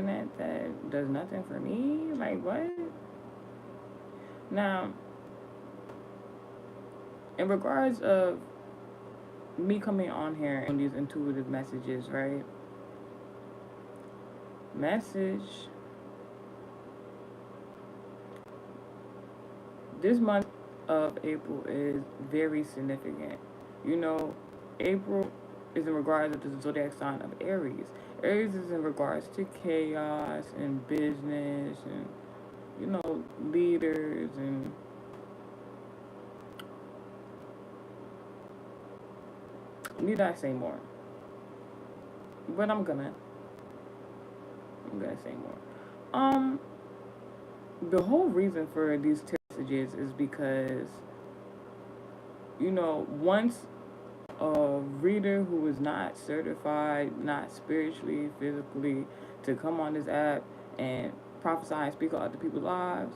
internet that does nothing for me? Like, what? Now, in regards of me coming on here and these intuitive messages, right? Message this month of April is very significant. You know, April is in regards to the zodiac sign of Aries. Aries is in regards to chaos and business and, you know, leaders and need I say more? But I'm gonna say more. Um, the whole reason for these messages is because, you know, once a reader who is not certified, not spiritually, physically, to come on this app and prophesy and speak on other people's lives,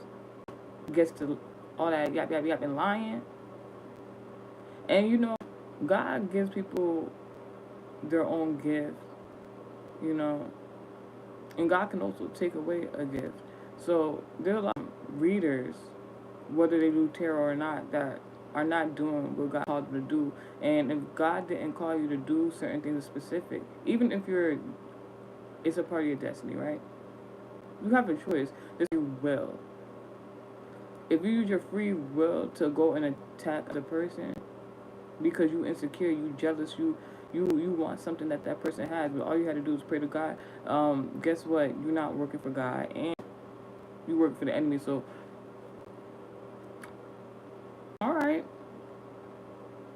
gets to all that yap yap yap and lying. And you know, God gives people their own gift, you know, and God can also take away a gift. So there are a lot of readers, whether they do tarot or not, that are not doing what God called them to do. And if God didn't call you to do certain things specific, even if it's a part of your destiny, right? You have a choice. This is your will. If you use your free will to go and attack the person because you insecure, you jealous, you want something that that person has, but all you had to do is pray to God. Guess what? You're not working for God, and you work for the enemy. So, all right,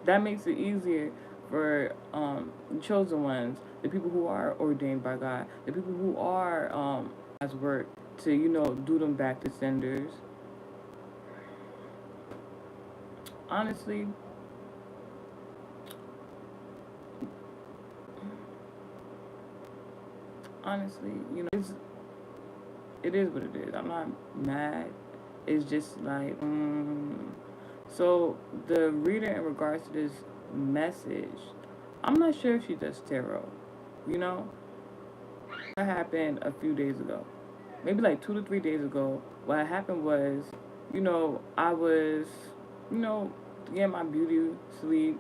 that makes it easier for the chosen ones, the people who are ordained by God, the people who are as work to do them back to senders. Honestly, honestly, it is what it is. I'm not mad. It's just like, so the reader in regards to this message, I'm not sure if she does tarot. You know, what happened a few days ago, maybe like 2 to 3 days ago. What happened was, I was, you know, getting my beauty sleep,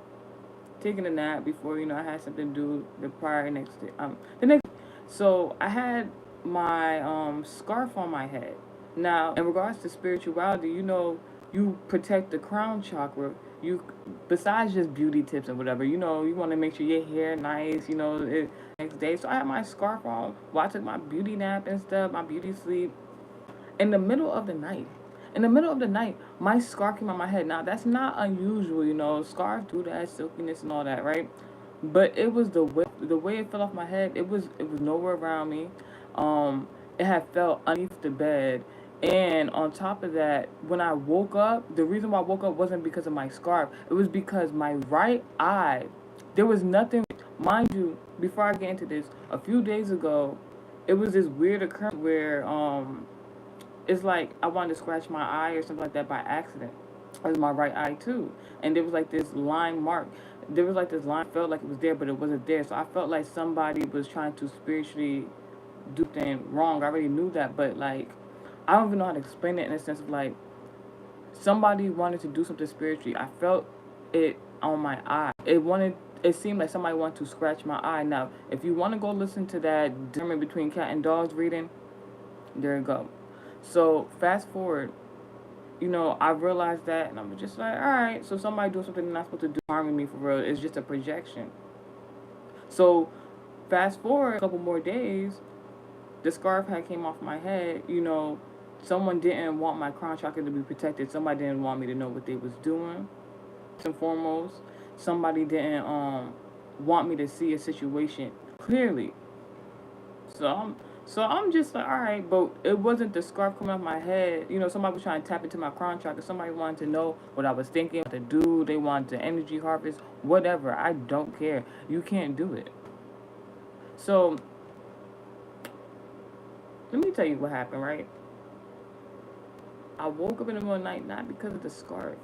taking a nap before I had something to do the prior next day. The next. So I had my scarf on my head. Now, in regards to spirituality, you protect the crown chakra. You, besides just beauty tips and whatever, you want to make sure your hair nice. Next day. So I had my scarf on while I took my beauty nap and stuff, my beauty sleep. In the middle of the night, my scarf came on my head. Now that's not unusual, Scarves do that, silkiness and all that, right? But it was the way it fell off my head. It was nowhere around me. It had fell underneath the bed, and on top of that, when I woke up, the reason why I woke up wasn't because of my scarf. It was because my right eye. There was nothing, mind you. Before I get into this, a few days ago, it was this weird occurrence where it's like I wanted to scratch my eye or something like that by accident. It was my right eye too, and there was like this line mark. There was like this line, felt like it was there, but it wasn't there. So I felt like somebody was trying to spiritually do things wrong. I already knew that, but like I don't even know how to explain it in a sense of like somebody wanted to do something spiritually. I felt it on my eye. It seemed like somebody wanted to scratch my eye. Now, if you want to go listen to that Difference Between Cat and Dogs reading, there you go. So fast forward, I realized that, and I'm just like, all right. So somebody doing something they're not supposed to do, harming me for real. It's just a projection. So fast forward a couple more days, the scarf had came off my head. Someone didn't want my crown chakra to be protected. Somebody didn't want me to know what they was doing. First and foremost, somebody didn't want me to see a situation clearly. So I'm just like, all right, but it wasn't the scarf coming off my head. Somebody was trying to tap into my crown chakra. Somebody wanted to know what I was thinking, what to do. They wanted to energy harvest, whatever. I don't care. You can't do it. So let me tell you what happened, right? I woke up in the middle of the night not because of the scarf.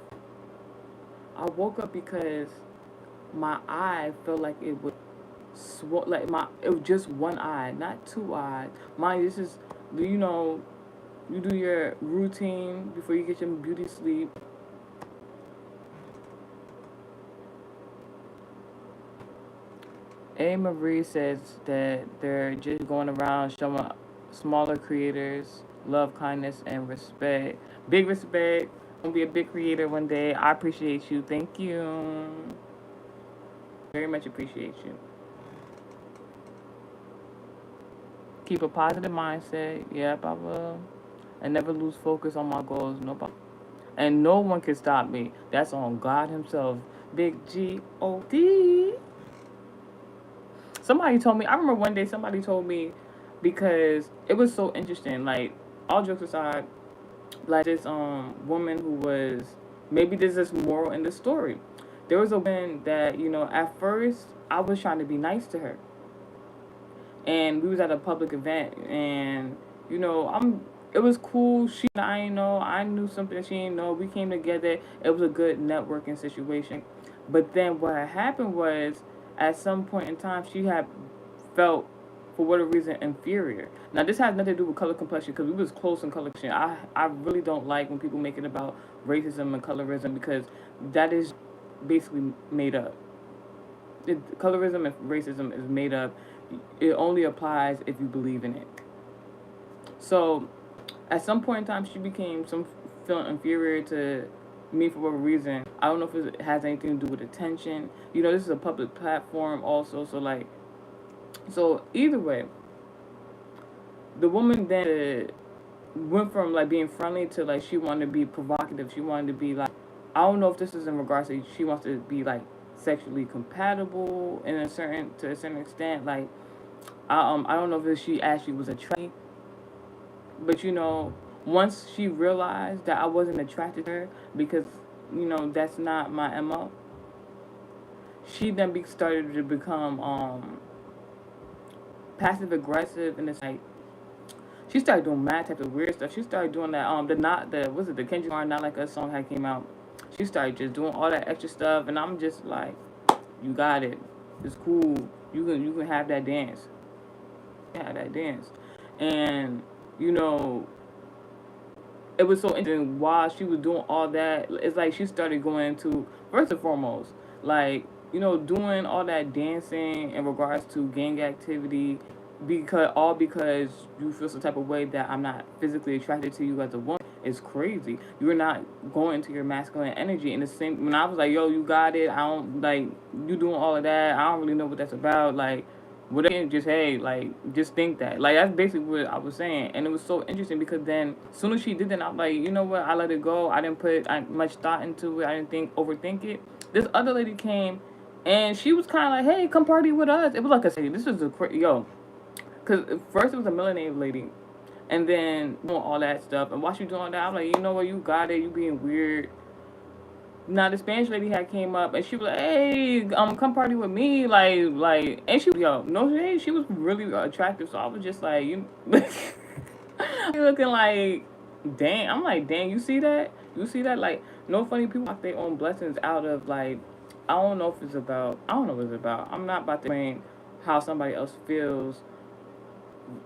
I woke up because my eye felt like it was like it was just one eye, not two eyes. Mind you, this is, you know, you do your routine before you get your beauty sleep. A. Marie says that they're just going around showing smaller creators love, kindness, and respect. Big respect. Gonna be a big creator one day. I appreciate you. Thank you. Very much appreciate you. Keep a positive mindset. Yep, I will. And never lose focus on my goals. Nobody. And no one can stop me. That's on God Himself. Big G-O-D. Somebody told me, I remember one day somebody told me, because it was so interesting, like, all jokes aside, like this woman who was, maybe there's this moral in the story. There was a woman that, you know, at first I was trying to be nice to her. And we was at a public event, and, you know, it was cool. I ain't know, I knew something she didn't know. We came together. It was a good networking situation. But then what had happened was, at some point in time, she had felt, for whatever reason, inferior. Now, this has nothing to do with color complexion, because we was close in color complexion. I really don't like when people make it about racism and colorism, because that is basically made up. Colorism and racism is made up. It only applies if you believe in it. So, at some point in time, she became feeling inferior to me for whatever reason. I don't know if it has anything to do with attention. You know, this is a public platform also, so like, so either way, the woman then went from like being friendly to like she wanted to be provocative. She wanted to be like, I don't know if this is in regards to she wants to be like sexually compatible to a certain extent. Like, I don't know if she actually was attracted, but you know, once she realized that I wasn't attracted to her, because you know that's not my MO, she then started to become passive aggressive, and it's like she started doing mad type of weird stuff. She started doing that the Kendrick Lamar Not Like Us song had came out. She started just doing all that extra stuff, and I'm just like, you got it. It's cool. You can have that dance. Have that dance, and you know, it was so interesting while she was doing all that. It's like she started going to, first and foremost, like, you know, doing all that dancing in regards to gang activity, because you feel some type of way that I'm not physically attracted to you as a woman. It's crazy. You're not going into your masculine energy. And the same, when I was like, yo, you got it. I don't like you doing all of that. I don't really know what that's about. Like, whatever, just hey, like, just think that. Like, that's basically what I was saying. And it was so interesting because then as soon as she did that, I'm like, you know what, I let it go. I didn't put much thought into it. I didn't overthink it. This other lady came and she was kind of like, hey, come party with us. It was like this was yo, because first it was a melanated lady, and then doing all that stuff, and while she doing that, I'm like, you know what, you got it, you being weird. Now the Spanish lady had came up and she was like, "Hey, come party with me," like, and she, yo, no, she was really attractive. So I was just like, you looking like, dang. I'm like, dang, you see that? You see that? Like, no funny people knock their own blessings out of like, I don't know if it's about. I don't know what it's about. I'm not about to explain how somebody else feels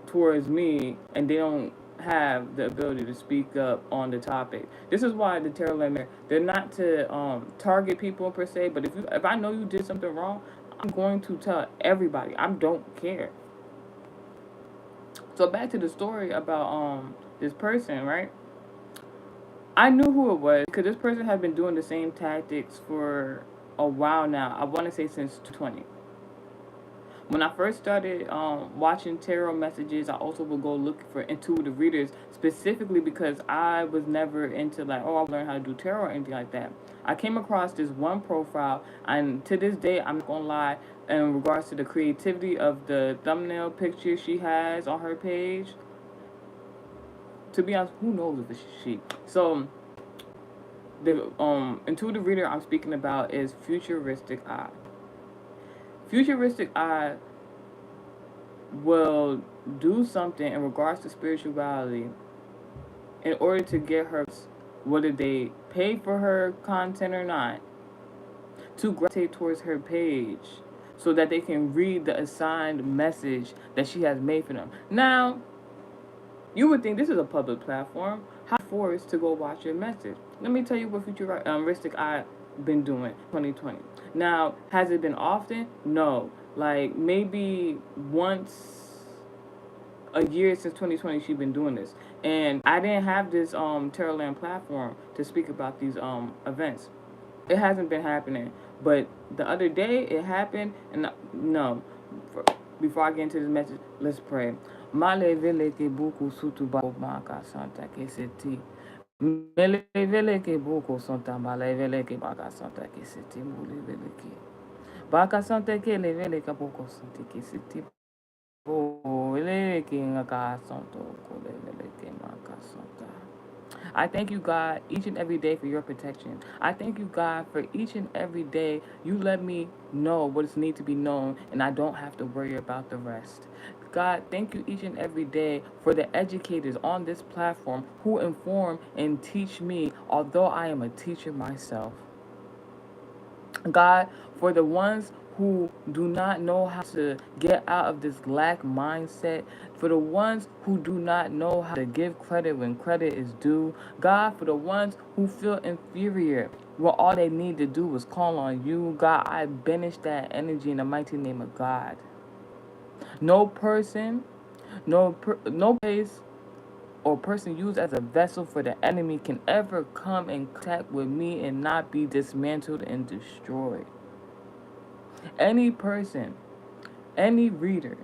towards me, and they don't have the ability to speak up on the topic. This is why the tarot limit, they're not to target people per se, but if I know you did something wrong, I'm going to tell everybody. I don't care. So back to the story about this person, right? I knew who it was because this person had been doing the same tactics for a while now. I want to say since 2020. When I first started watching tarot messages, I also would go look for intuitive readers, specifically because I was never into like, oh, I learned how to do tarot or anything like that. I came across this one profile, and to this day, I'm not gonna lie, in regards to the creativity of the thumbnail picture she has on her page. To be honest, who knows if it's she? So the intuitive reader I'm speaking about is Futuristic Eye. Futuristic Eye will do something in regards to spirituality in order to get her, whether they pay for her content or not, to gravitate towards her page. so that they can read the assigned message that she has made for them. Now, you would think this is a public platform. How forced to go watch your message? Let me tell you what futuristic I been doing 2020. Now, has it been often? No. Like maybe once a year since 2020 she's been doing this. And I didn't have this Terrorland platform to speak about these events. It hasn't been happening. But the other day it happened and no. Before I get into this message, let's pray. Male vele ke buku sutu ba maka santa ke seti. Mele vele ke buku santa male vele ke baka santa ke seti mule vele ke. Baka santa ke le vele ke buku santa ke seti. Oh, vele ke ngaka santo ko le vele ke maka santa. I thank you, God, each and every day for your protection. I thank you, God, for each and every day you let me know what is need to be known, and I don't have to worry about the rest. God, thank you each and every day for the educators on this platform who inform and teach me, although I am a teacher myself. God, for the ones who do not know how to get out of this lack mindset, for the ones who do not know how to give credit when credit is due, God, for the ones who feel inferior when all they need to do was call on you, God, I banish that energy in the mighty name of God. No person, no place or person used as a vessel for the enemy can ever come in contact with me and not be dismantled and destroyed. Any person, any reader,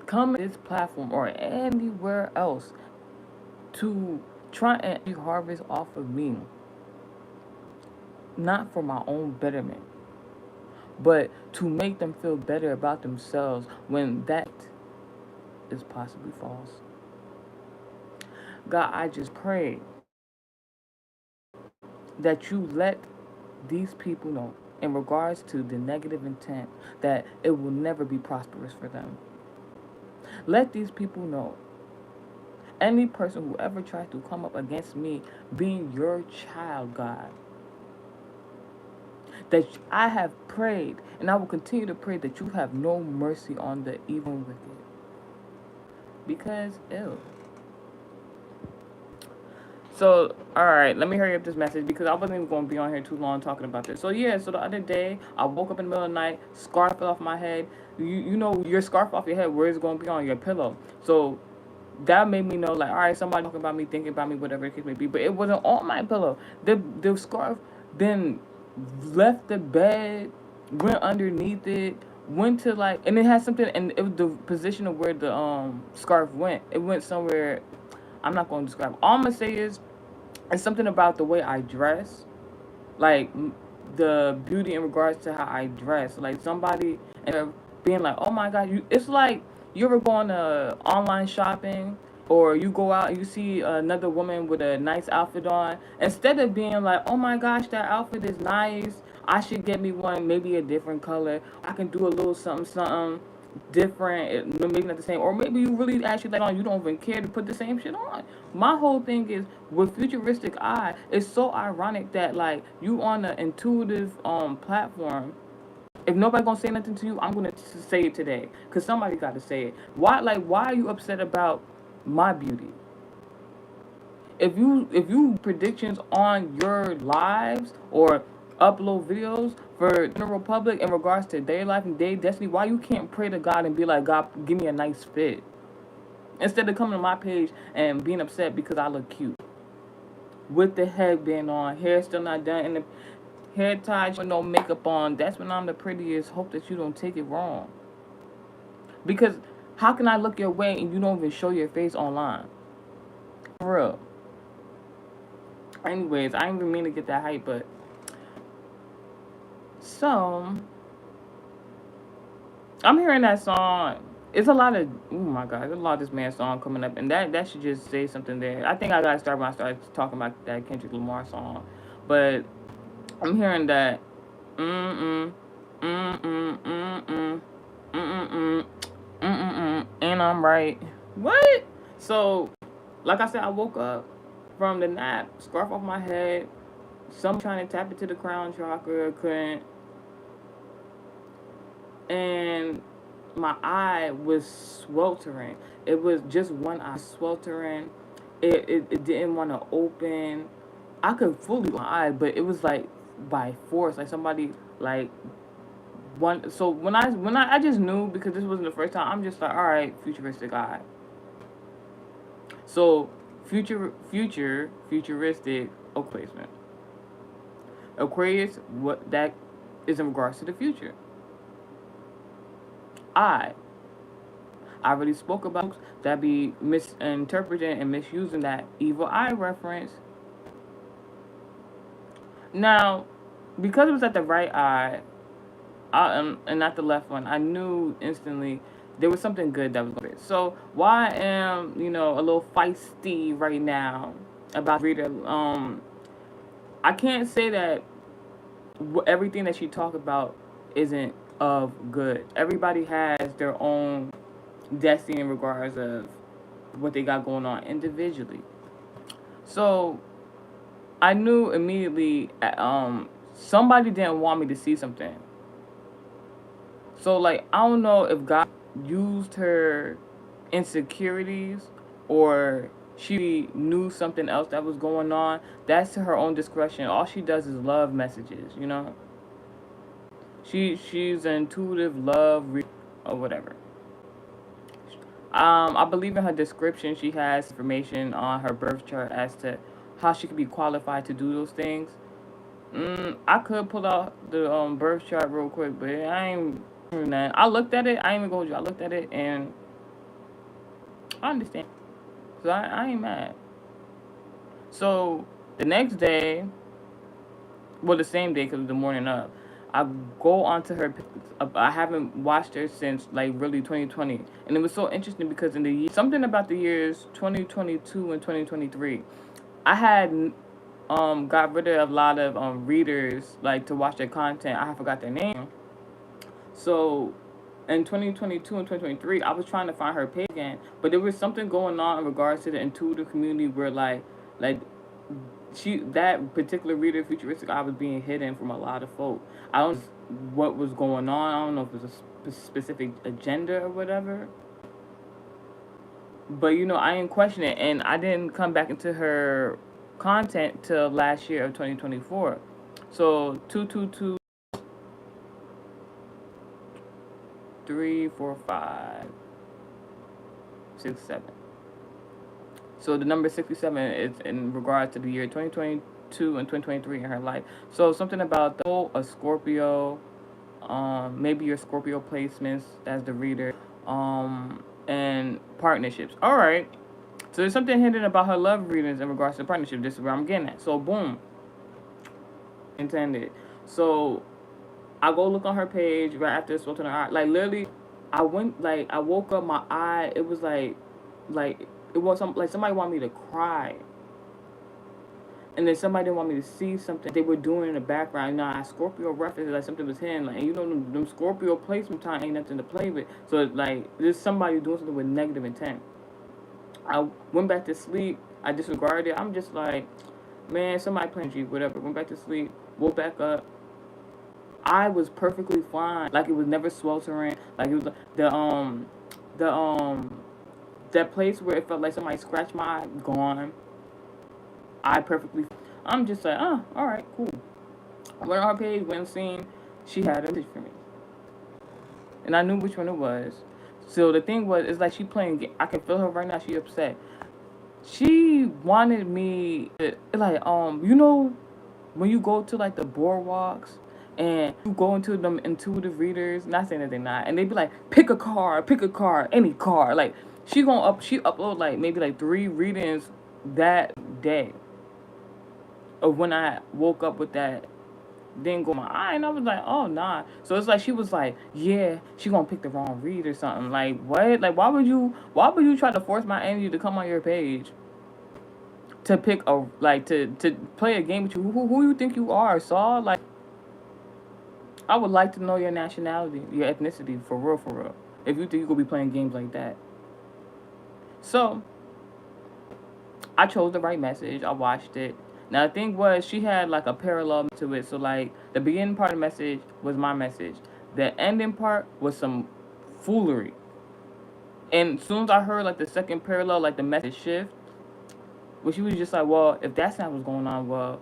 come to this platform or anywhere else to try and harvest off of me, not for my own betterment, but to make them feel better about themselves when that is possibly false. God, I just pray that you let these people know in regards to the negative intent that it will never be prosperous for them. Let these people know, any person who ever tries to come up against me being your child, God, that I have prayed and I will continue to pray that you have no mercy on the evil and wicked. Because, ew. So, alright, let me hurry up this message because I wasn't even going to be on here too long talking about this. So, yeah, so the other day, I woke up in the middle of the night, scarf fell off my head. You know, your scarf off your head, where is it going to be on your pillow? So, that made me know, like, alright, somebody talking about me, thinking about me, whatever the case may be. But it wasn't on my pillow. The scarf then left the bed, went underneath it, went to like, and it had something, and it was the position of where the scarf went. It went somewhere. I'm not going to describe. All I'm gonna say is, it's something about the way I dress, like the beauty in regards to how I dress. Like somebody and being like, "Oh my God, you!" It's like you ever go on online shopping, or you go out and you see another woman with a nice outfit on. Instead of being like, "Oh my gosh, that outfit is nice. I should get me one, maybe a different color. I can do a little something, something." Different, maybe not the same, or maybe you really actually like on, you don't even care to put the same shit on. My whole thing is with futuristic eye, it's so ironic that like you on an intuitive platform. If nobody gonna say nothing to you, I'm gonna say it today because somebody got to say it. Why are you upset about my beauty? If you predictions on your lives or upload videos for general public in regards to their life and their destiny, why you can't pray to God and be like, God, give me a nice fit, instead of coming to my page and being upset because I look cute with the headband on, hair still not done, and the hair tied with no makeup on? That's when I'm the prettiest. Hope that you don't take it wrong, because how can I look your way and you don't even show your face online? For real. Anyways, I didn't even mean to get that hype, but so I'm hearing that song. It's a lot of, oh my God, there's a lot of this man's song coming up, and that should just say something there. I think I gotta start when I start talking about that Kendrick Lamar song, but I'm hearing that mm mm mm mm mm mm mm mm, and I'm right. What? So, like I said, I woke up from the nap, scarf off my head. Some trying to tap into the crown chakra, couldn't. and my eye was sweltering. It was just one eye sweltering. It didn't want to open. I could fully open my eye, but it was like by force, like somebody like one. So when I just knew, because this wasn't the first time. I'm just like, all right, futuristic eye. So futuristic oak placement. Aquarius, what that is in regards to the future. I I already spoke about that be misinterpreting and misusing that evil eye reference. Now, because it was at the right eye, and not the left one, I knew instantly there was something good that was going to. So why I am, a little feisty right now about reader. I can't say that everything that she talked about isn't of good. Everybody has their own destiny in regards of what they got going on individually. So I knew immediately somebody didn't want me to see something. So like I don't know if God used her insecurities or she knew something else that was going on. That's to her own discretion. All she does is love messages. She's an intuitive or whatever. I believe in her description she has information on her birth chart as to how she could be qualified to do those things. I could pull out the birth chart real quick, but I ain't doing that. I looked at it. I ain't even going to. I looked at it and I understand. So I ain't mad. So the next day, well, the same day because of the morning up, I go onto her. I haven't watched her since like really 2020, and it was so interesting because in the year, something about the years 2022 and 2023, I had got rid of a lot of readers like to watch their content. I forgot their name. So in 2022 and 2023, I was trying to find her page again, but there was something going on in regards to the intuitive community where like she that particular reader futuristic I was being hidden from a lot of folk. I don't know what was going on. I don't know if it was a specific agenda or whatever. But I didn't question it, and I didn't come back into her content till last year of 2024. So 222 3 4 5 6 7. So the number 67 is in regards to the year 2022 and 2023 in her life. So something about a Scorpio, maybe your Scorpio placements as the reader, and partnerships. All right. So there's something hidden about her love readings in regards to partnership. This is where I'm getting at. So boom, intended. So I go look on her page right after this to her eye. Like literally, I woke up, my eye. It was like it was like somebody wanted me to cry. And then somebody didn't want me to see something they were doing in the background. Scorpio references like something was hidden. Like, and them Scorpio placement time ain't nothing to play with. So it's like there's somebody doing something with negative intent. I went back to sleep. I disregarded it. I'm just like, man, somebody playing G, whatever. Went back to sleep. Woke back up. I was perfectly fine. Like it was never sweltering. Like it was the that place where it felt like somebody scratched my eye, gone. I perfectly. I'm just like, oh, all right, cool. I went on her page, went and seen she had a message for me, and I knew which one it was. So the thing was, it's like she playing. I can feel her right now. She upset. She wanted me to, like, when you go to like the boardwalks and you go into them intuitive readers, not saying that they're not, and they be like, pick a car, any car. Like she upload like maybe like 3 readings that day of when I woke up with that didn't go in my eye, and I was like, oh nah. So it's like she was like, yeah, she gonna pick the wrong read or something. Like what? Like why would you try to force my energy to come on your page to pick to play a game with you? Who you think you are, Saul? Like I would like to know your nationality, your ethnicity, for real, for real. If you think you could be playing games like that. So I chose the right message. I watched it. Now the thing was, she had like a parallel to it. So like the beginning part of the message was my message. The ending part was some foolery. And as soon as I heard like the second parallel, like the message shift, where she was just like, well, if that's not what's going on, well,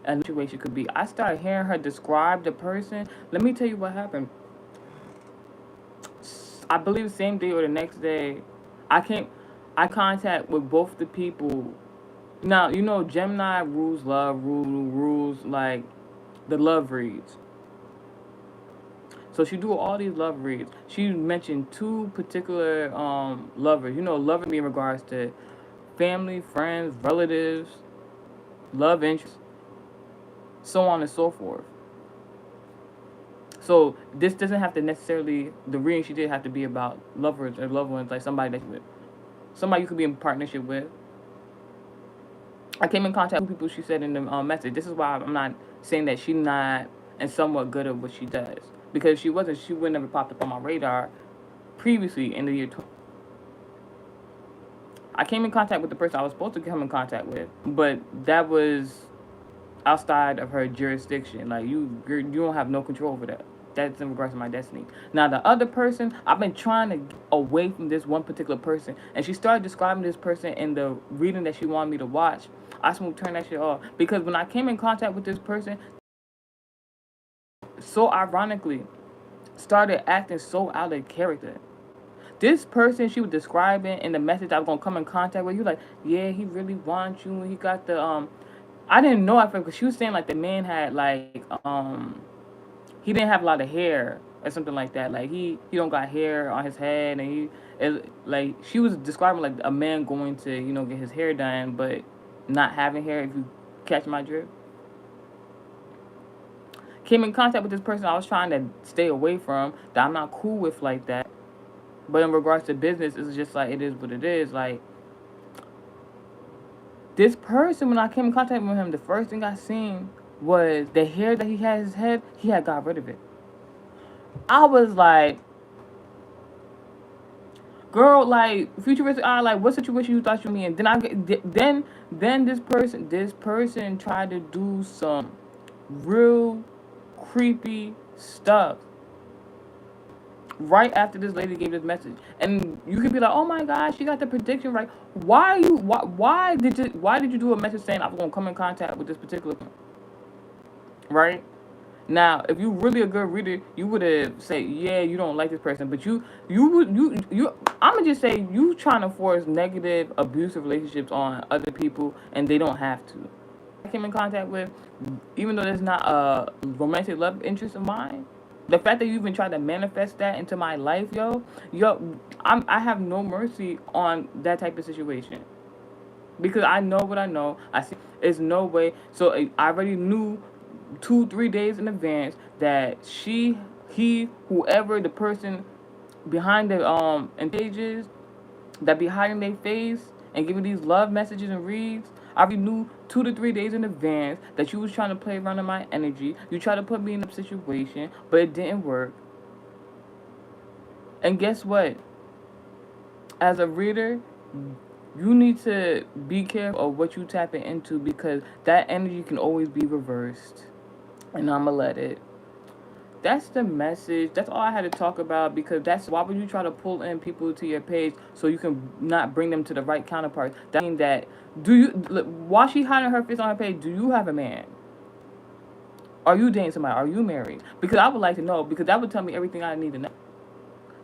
a situation could be. I started hearing her describe the person. Let me tell you what happened. I believe the same day or the next day, I came, I contact with both the people. Now you know Gemini rules love, rules like the love reads. So she do all these love reads. She mentioned two particular lovers. You know, lovers in regards to family, friends, relatives, love interests, so on and so forth. So this doesn't have to necessarily, the reading she did have to be about lovers or loved ones, like somebody that you with, somebody you could be in partnership with. I came in contact with people, she said in the message. This is why I'm not saying that she's not and somewhat good at what she does, because she wasn't, she would never popped up on my radar previously in the year 20. I came in contact with the person I was supposed to come in contact with, but that was outside of her jurisdiction. Like you don't have no control over that. That's in regards to my destiny. Now the other person, I've been trying to get away from this one particular person, and she started describing this person in the reading that she wanted me to watch. I smooth turned that shit off, because when I came in contact with this person, so ironically, started acting so out of character. This person she was describing in the message I was gonna come in contact with, you like, yeah, he really wants you, and he got the I didn't know at first, because she was saying like the man had like he didn't have a lot of hair or something like that. Like he don't got hair on his head, and like she was describing like a man going to get his hair done, but not having hair. If you catch my drift. Came in contact with this person I was trying to stay away from, that I'm not cool with like that. But in regards to business, it's just like it is what it is. Like this person, when I came in contact with him, the first thing I seen was the hair that he had in his head. He had got rid of it. I was like, girl, like futuristic. I like, what situation you thought you were in? Then then this person tried to do some real creepy stuff right after this lady gave this message. And you could be like, oh my gosh, she got the prediction right. Why did you do a message saying I'm gonna come in contact with this particular person? Right? Now, if you really a good reader, you would have said, yeah, you don't like this person, but I'm gonna just say you trying to force negative, abusive relationships on other people, and they don't have to. I came in contact with, even though there's not a romantic love interest of mine, the fact that you even tried to manifest that into my life, I have no mercy on that type of situation, because I know what I know. I see, there's no way. So I already knew 2-3 days in advance that whoever the person behind the and pages that be hiding their face and giving these love messages and reads, I already knew 2 to 3 days in advance that you was trying to play around in my energy. You tried to put me in a situation, but it didn't work. And guess what? As a reader, you need to be careful of what you tap into, because that energy can always be reversed. And I'ma let it. That's the message. That's all I had to talk about, because why would you try to pull in people to your page so you can not bring them to the right counterpart? That means that, while she hiding her face on her page, do you have a man? Are you dating somebody? Are you married? Because I would like to know, because that would tell me everything I need to know.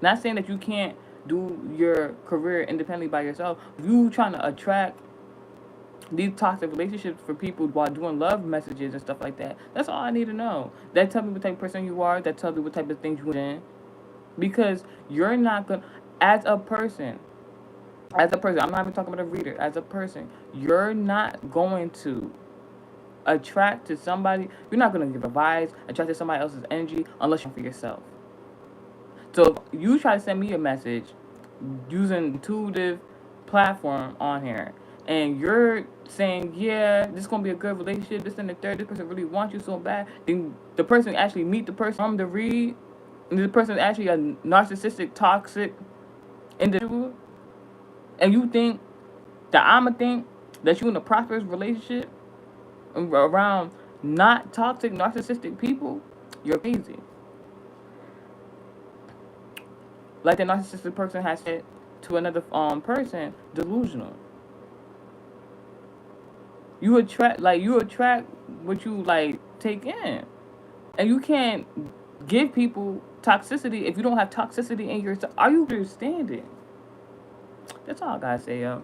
Not saying that you can't do your career independently by yourself. You trying to attract these toxic relationships for people while doing love messages and stuff like that. That's all I need to know. That tells me what type of person you are. That tells me what type of things you're in. Because you're not going to, as a person, I'm not even talking about a reader, as a person, you're not going to attract to somebody, you're not going to give advice, attract to somebody else's energy unless you're for yourself. So if you try to send me a message using intuitive platform on here, and you're saying, yeah, this is going to be a good relationship, this and the third, this person really wants you so bad, then the person actually meet the person from the read, and the person is actually a narcissistic, toxic individual, and you think that I'ma think that you in a prosperous relationship around not toxic, narcissistic people, you're crazy. Like the narcissistic person has said to another person, delusional. You attract what you like take in, and you can't give people toxicity if you don't have toxicity in yourself. Are you understanding? That's all I gotta say, yo.